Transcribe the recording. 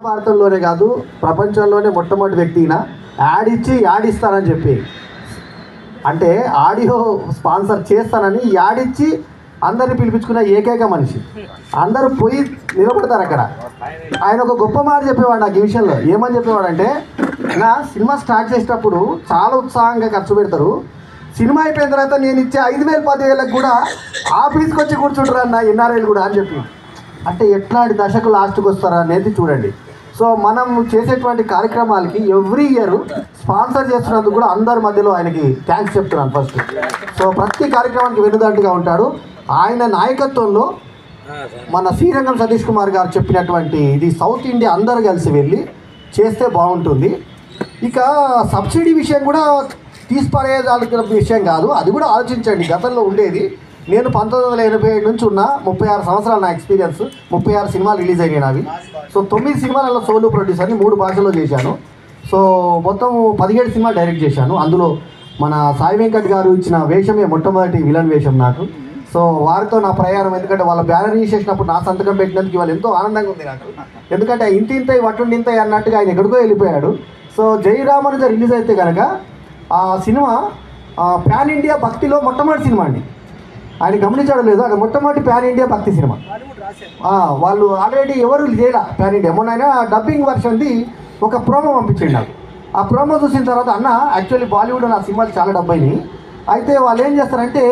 భారతంలోనే కాదు ప్రపంచంలోనే మొట్టమొదటి వ్యక్తిన యాడ్ ఇస్తానని చెప్పి అంటే ఆడియో స్పాన్సర్ చేస్తానని యాడ్ ఇచ్చి అందరిని పిలిపించుకున్న ఏకైక మనిషి. అందరూ పోయి నిలబడతారు అక్కడ. ఆయన ఒక గొప్ప మాట చెప్పేవాడు నాకు ఈ విషయంలో. ఏమని చెప్పేవాడు అంటే, నా సినిమా స్టార్ట్ చేసేటప్పుడు చాలా ఉత్సాహంగా ఖర్చు పెడతారు, సినిమా అయిపోయిన తర్వాత నేను ఇచ్చే 5,000 10,000 కూడా ఆఫీస్కి వచ్చి కూర్చుంటారు అన్న ఎన్ఆర్ఐలు కూడా అని చెప్పి. అంటే ఎట్లాంటి దశకు లాస్ట్కి వస్తారా అనేది చూడండి. సో మనం చేసేటువంటి కార్యక్రమాలకి ఎవ్రీ ఇయర్ స్పాన్సర్ చేస్తున్నందుకు కూడా అందరి మధ్యలో ఆయనకి థ్యాంక్స్ చెప్తున్నాను ఫస్ట్. సో ప్రతి కార్యక్రమానికి వెన్నుదంటుగా ఉంటాడు. ఆయన నాయకత్వంలో మన శ్రీరంగం సతీష్ కుమార్ గారు చెప్పినటువంటి ఇది సౌత్ ఇండియా అందరూ కలిసి వెళ్ళి చేస్తే బాగుంటుంది. ఇక సబ్సిడీ విషయం కూడా తీసిపడేదాల్సిన విషయం కాదు, అది కూడా ఆలోచించండి. గతంలో ఉండేది, నేను 1987 నుంచి ఉన్న 36 సంవత్సరాలు నా ఎక్స్పీరియన్స్. 36 సినిమాలు రిలీజ్ అయినాయి నావి. సో 9 సినిమాలలో సోలో ప్రొడ్యూసర్ని 3 భాషల్లో చేశాను. సో మొత్తం 17 సినిమాలు డైరెక్ట్ చేశాను. అందులో మన సాయి వెంకట్ గారు ఇచ్చిన వేషమే మొట్టమొదటి విలన్ వేషం నాకు. సో వారితో నా ప్రయాణం, ఎందుకంటే వాళ్ళ బ్యానర్ రిలీజ్ చేసినప్పుడు నా సంతకం పెట్టినందుకు ఇవాళ ఎంతో ఆనందంగా ఉంది నాకు. ఎందుకంటే ఇంతింతై వట్టుండింతై అన్నట్టుగా ఆయన ఎక్కడికో వెళ్ళిపోయాడు. సో జై రామనుజ రిలీజ్ అయితే కనుక ఆ సినిమా ప్యాన్ ఇండియా భక్తిలో మొట్టమొదటి సినిమా అండి. ఆయన గమనించడం లేదు, అది మొట్టమొదటి ప్యాన్ ఇండియా భక్తి సినిమా. వాళ్ళు ఆల్రెడీ ఎవరు చేయలే ప్యాన్ ఇండియా. మొన్న ఆయన డబ్బింగ్ వర్షన్ది ఒక ప్రోమో పంపించండి నాకు. ఆ ప్రోమో చూసిన తర్వాత, అన్న యాక్చువల్లీ బాలీవుడ్లో నా సినిమాలు చాలా డబ్బు అయినాయి, అయితే వాళ్ళు ఏం చేస్తారంటే